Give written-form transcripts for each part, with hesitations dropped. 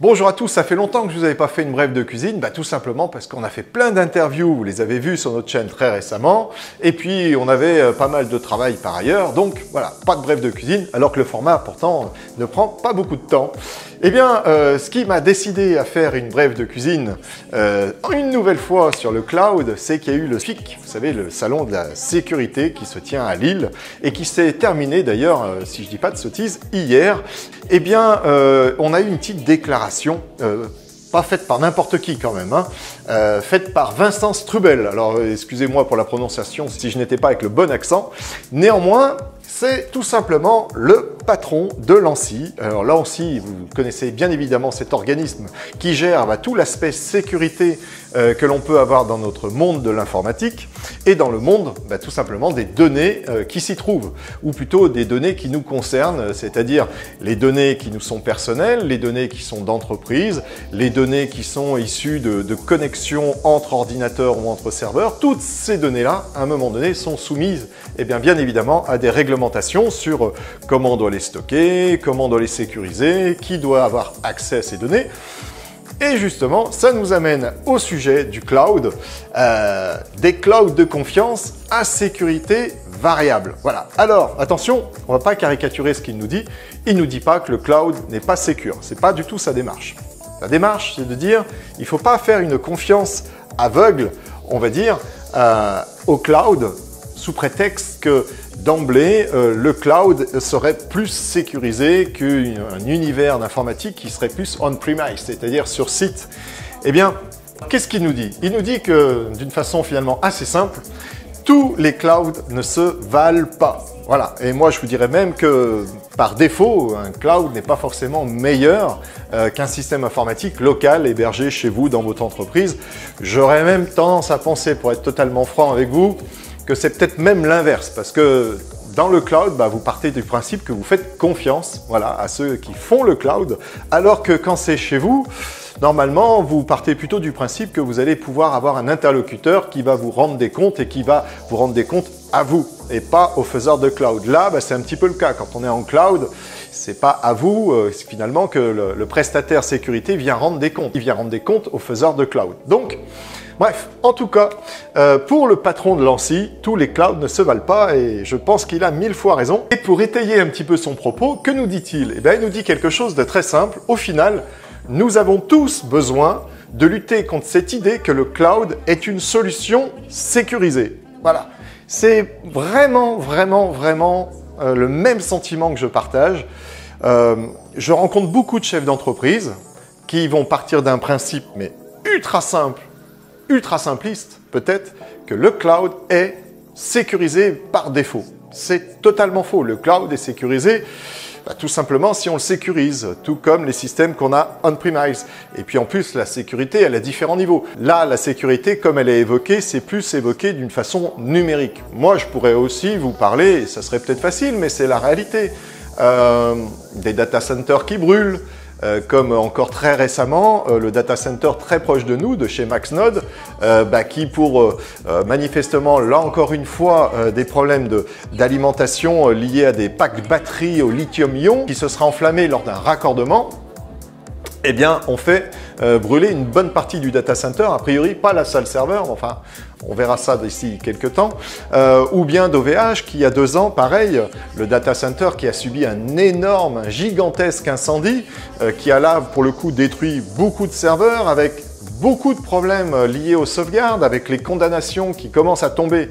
Bonjour à tous, ça fait longtemps que je vous avais pas fait une brève de cuisine, tout simplement parce qu'on a fait plein d'interviews, vous les avez vues sur notre chaîne très récemment, et puis on avait pas mal de travail par ailleurs, donc voilà, pas de brève de cuisine, alors que le format pourtant ne prend pas beaucoup de temps. Eh bien, ce qui m'a décidé à faire une brève de cuisine une nouvelle fois sur le cloud, c'est qu'il y a eu le SFIC, vous savez, le salon de la sécurité qui se tient à Lille, et qui s'est terminé d'ailleurs, si je dis pas de sottises, hier. Eh bien, on a eu une petite déclaration, pas faite par n'importe qui quand même, faite par Vincent Strubel. Alors, excusez-moi pour la prononciation si je n'étais pas avec le bon accent. Néanmoins, c'est tout simplement le patron de l'ANSSI. Alors l'ANSSI, vous connaissez bien évidemment cet organisme qui gère tout l'aspect sécurité que l'on peut avoir dans notre monde de l'informatique et dans le monde tout simplement des données qui s'y trouvent, ou plutôt des données qui nous concernent, c'est-à-dire les données qui nous sont personnelles, les données qui sont d'entreprise, les données qui sont issues de connexions entre ordinateurs ou entre serveurs. Toutes ces données-là, à un moment donné, sont soumises bien évidemment à des réglementations sur comment on doit les stocker, comment on doit les sécuriser, qui doit avoir accès à ces données. Et justement, ça nous amène au sujet du cloud, des clouds de confiance à sécurité variable. Voilà. Alors, attention, on ne va pas caricaturer ce qu'il nous dit. Il ne nous dit pas que le cloud n'est pas sécure. Ce n'est pas du tout sa démarche. La démarche, c'est de dire il ne faut pas faire une confiance aveugle, on va dire, au cloud, sous prétexte que d'emblée, le cloud serait plus sécurisé qu'un univers d'informatique qui serait plus on-premise, c'est-à-dire sur site. Eh bien, qu'est-ce qu'il nous dit? Il nous dit que, d'une façon finalement assez simple, tous les clouds ne se valent pas. Voilà. Et moi, je vous dirais même que, par défaut, un cloud n'est pas forcément meilleur qu'un système informatique local hébergé chez vous, dans votre entreprise. J'aurais même tendance à penser, pour être totalement franc avec vous, que c'est peut-être même l'inverse, parce que dans le cloud, vous partez du principe que vous faites confiance à ceux qui font le cloud, alors que quand c'est chez vous, normalement, vous partez plutôt du principe que vous allez pouvoir avoir un interlocuteur qui va vous rendre des comptes et qui va vous rendre des comptes à vous et pas au faiseur de cloud. Là, c'est un petit peu le cas. Quand on est en cloud, c'est pas à vous finalement que le prestataire sécurité vient rendre des comptes. Il vient rendre des comptes au faiseur de cloud. Donc, bref, en tout cas, pour le patron de l'ANSSI, tous les clouds ne se valent pas et je pense qu'il a 1000 fois raison. Et pour étayer un petit peu son propos, que nous dit-il? Eh bien, il nous dit quelque chose de très simple. Au final, nous avons tous besoin de lutter contre cette idée que le cloud est une solution sécurisée. Voilà. C'est vraiment le même sentiment que je partage. Je rencontre beaucoup de chefs d'entreprise qui vont partir d'un principe, mais ultra simple, ultra simpliste, peut-être, que le cloud est sécurisé par défaut. C'est totalement faux. Le cloud est sécurisé tout simplement si on le sécurise, tout comme les systèmes qu'on a on-premise. Et puis en plus, la sécurité, elle a différents niveaux. Là, la sécurité, comme elle est évoquée, c'est plus évoqué d'une façon numérique. Moi, je pourrais aussi vous parler, et ça serait peut-être facile, mais c'est la réalité, des data centers qui brûlent, comme encore très récemment, le data center très proche de nous, de chez MaxNode, qui pour manifestement, là encore une fois, des problèmes d'alimentation liés à des packs batteries au lithium-ion qui se sera enflammé lors d'un raccordement, eh bien, on fait brûler une bonne partie du data center, a priori pas la salle serveur, enfin, on verra ça d'ici quelques temps, ou bien d'OVH qui, il y a 2 ans, pareil, le data center qui a subi un énorme, un gigantesque incendie, qui a là, pour le coup, détruit beaucoup de serveurs avec beaucoup de problèmes liés aux sauvegardes, avec les condamnations qui commencent à tomber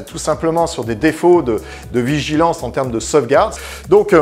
tout simplement sur des défauts de vigilance en termes de sauvegarde. Donc,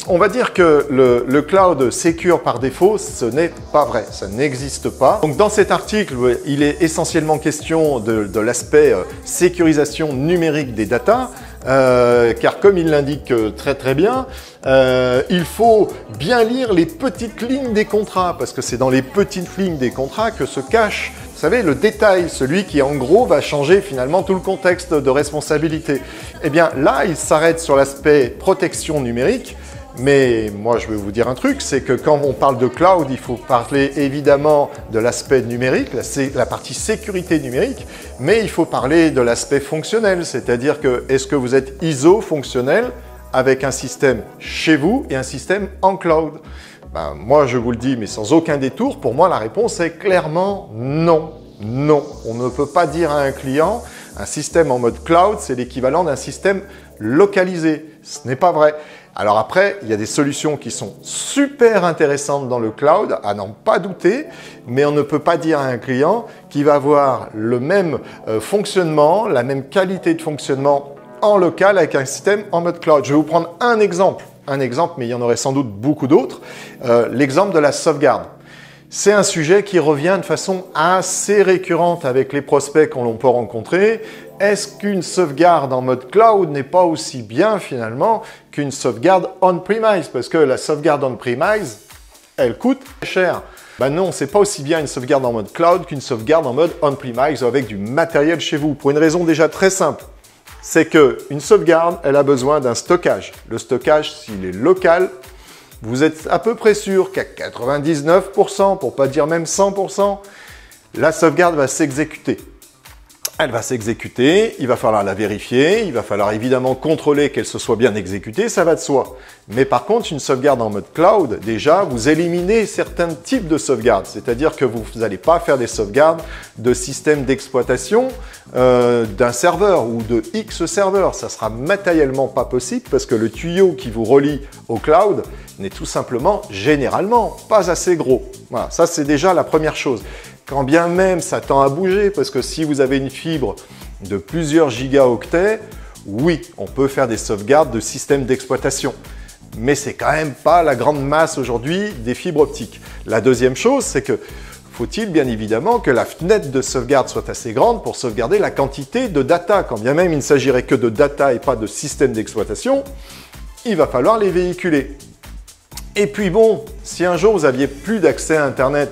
on va dire que le cloud secure par défaut, ce n'est pas vrai, ça n'existe pas. Donc dans cet article, il est essentiellement question de l'aspect sécurisation numérique des data, car comme il l'indique très bien, il faut bien lire les petites lignes des contrats, parce que c'est dans les petites lignes des contrats que se cache, vous savez, le détail, celui qui en gros va changer finalement tout le contexte de responsabilité. Eh bien là, il s'arrête sur l'aspect protection numérique. Mais moi, je vais vous dire un truc, c'est que quand on parle de cloud, il faut parler évidemment de l'aspect numérique, la partie sécurité numérique, mais il faut parler de l'aspect fonctionnel, c'est-à-dire que est-ce que vous êtes ISO fonctionnel avec un système chez vous et un système en cloud? Ben, moi, je vous le dis, mais sans aucun détour, pour moi, la réponse est clairement non. Non, on ne peut pas dire à un client, un système en mode cloud, c'est l'équivalent d'un système localisé. Ce n'est pas vrai. Alors après, il y a des solutions qui sont super intéressantes dans le cloud, à n'en pas douter, mais on ne peut pas dire à un client qu'il va avoir le même fonctionnement, la même qualité de fonctionnement en local avec un système en mode cloud. Je vais vous prendre un exemple, mais il y en aurait sans doute beaucoup d'autres, l'exemple de la sauvegarde. C'est un sujet qui revient de façon assez récurrente avec les prospects qu'on peut rencontrer. Est-ce qu'une sauvegarde en mode cloud n'est pas aussi bien finalement qu'une sauvegarde on-premise? Parce que la sauvegarde on-premise, elle coûte cher. Ben non, c'est pas aussi bien une sauvegarde en mode cloud qu'une sauvegarde en mode on-premise avec du matériel chez vous. Pour une raison déjà très simple, c'est qu'une sauvegarde, elle a besoin d'un stockage. Le stockage, s'il est local, vous êtes à peu près sûr qu'à 99%, pour pas dire même 100%, la sauvegarde va s'exécuter. Elle va s'exécuter, il va falloir la vérifier, il va falloir évidemment contrôler qu'elle se soit bien exécutée, ça va de soi. Mais par contre, une sauvegarde en mode cloud, déjà, vous éliminez certains types de sauvegardes. C'est-à-dire que vous n'allez pas faire des sauvegardes de système d'exploitation d'un serveur ou de X serveurs. Ça sera matériellement pas possible parce que le tuyau qui vous relie au cloud n'est tout simplement, généralement, pas assez gros. Voilà, ça c'est déjà la première chose. Quand bien même ça tend à bouger, parce que si vous avez une fibre de plusieurs gigaoctets, oui, on peut faire des sauvegardes de systèmes d'exploitation. Mais c'est quand même pas la grande masse aujourd'hui des fibres optiques. La deuxième chose, c'est que faut-il bien évidemment que la fenêtre de sauvegarde soit assez grande pour sauvegarder la quantité de data. Quand bien même il ne s'agirait que de data et pas de système d'exploitation, il va falloir les véhiculer. Et puis bon, si un jour vous n'aviez plus d'accès à Internet,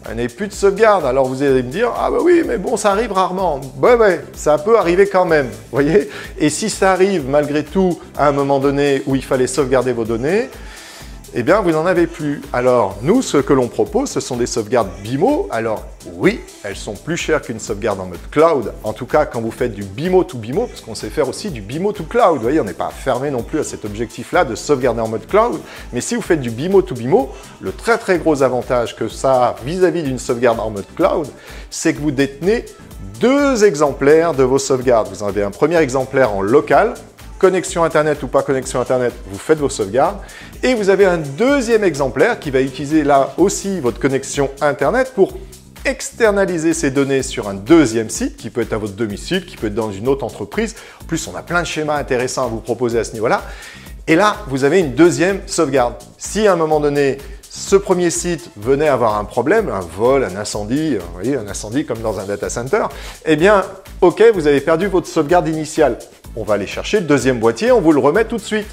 vous n'avez plus de sauvegarde, alors vous allez me dire « Ah bah oui, mais bon, ça arrive rarement. » Ouais, ça peut arriver quand même, vous voyez. Et si ça arrive malgré tout à un moment donné où il fallait sauvegarder vos données, eh bien, vous n'en avez plus. Alors, nous, ce que l'on propose, ce sont des sauvegardes BIMO. Alors, oui, elles sont plus chères qu'une sauvegarde en mode cloud. En tout cas, quand vous faites du BIMO to BIMO, parce qu'on sait faire aussi du BIMO to cloud. Vous voyez, on n'est pas fermé non plus à cet objectif-là de sauvegarder en mode cloud. Mais si vous faites du BIMO to BIMO, le très très gros avantage que ça a vis-à-vis d'une sauvegarde en mode cloud, c'est que vous détenez 2 exemplaires de vos sauvegardes. Vous en avez un premier exemplaire en local, connexion Internet ou pas connexion Internet, vous faites vos sauvegardes. Et vous avez un deuxième exemplaire qui va utiliser là aussi votre connexion Internet pour externaliser ces données sur un deuxième site qui peut être à votre domicile, qui peut être dans une autre entreprise. En plus, on a plein de schémas intéressants à vous proposer à ce niveau-là. Et là, vous avez une deuxième sauvegarde. Si à un moment donné, ce premier site venait avoir un problème, un vol, un incendie, vous voyez, un incendie comme dans un data center, eh bien, ok, vous avez perdu votre sauvegarde initiale. On va aller chercher le deuxième boîtier, on vous le remet tout de suite.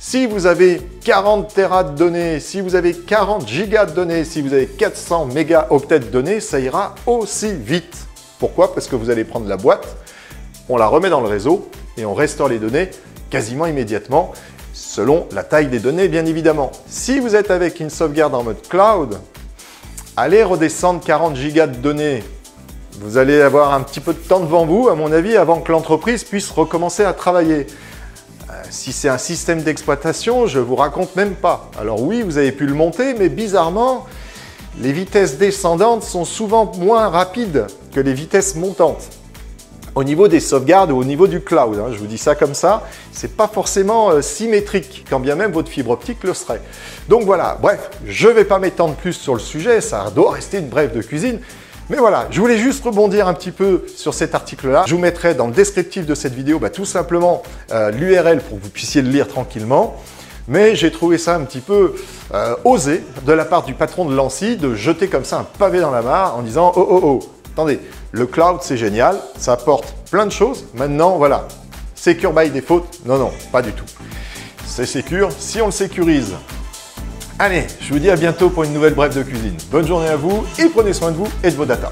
Si vous avez 40 Tera de données, si vous avez 40 gigas de données, si vous avez 400 mégaoctets de données, ça ira aussi vite. Pourquoi? Parce que vous allez prendre la boîte, on la remet dans le réseau et on restaure les données quasiment immédiatement, selon la taille des données, bien évidemment. Si vous êtes avec une sauvegarde en mode cloud, allez redescendre 40 gigas de données. Vous allez avoir un petit peu de temps devant vous, à mon avis, avant que l'entreprise puisse recommencer à travailler. Si c'est un système d'exploitation, je ne vous raconte même pas. Alors oui, vous avez pu le monter, mais bizarrement, les vitesses descendantes sont souvent moins rapides que les vitesses montantes. Au niveau des sauvegardes ou au niveau du cloud, je vous dis ça comme ça, c'est pas forcément symétrique, quand bien même votre fibre optique le serait. Donc voilà, bref, je ne vais pas m'étendre plus sur le sujet, ça doit rester une brève de cuisine. Mais voilà, je voulais juste rebondir un petit peu sur cet article-là. Je vous mettrai dans le descriptif de cette vidéo tout simplement l'URL pour que vous puissiez le lire tranquillement. Mais j'ai trouvé ça un petit peu osé de la part du patron de Lancy de jeter comme ça un pavé dans la mare en disant « Oh, attendez, le cloud c'est génial, ça apporte plein de choses. Maintenant, voilà, secure by default. » Non, pas du tout. C'est secure si on le sécurise. Allez, je vous dis à bientôt pour une nouvelle brève de cuisine. Bonne journée à vous et prenez soin de vous et de vos datas.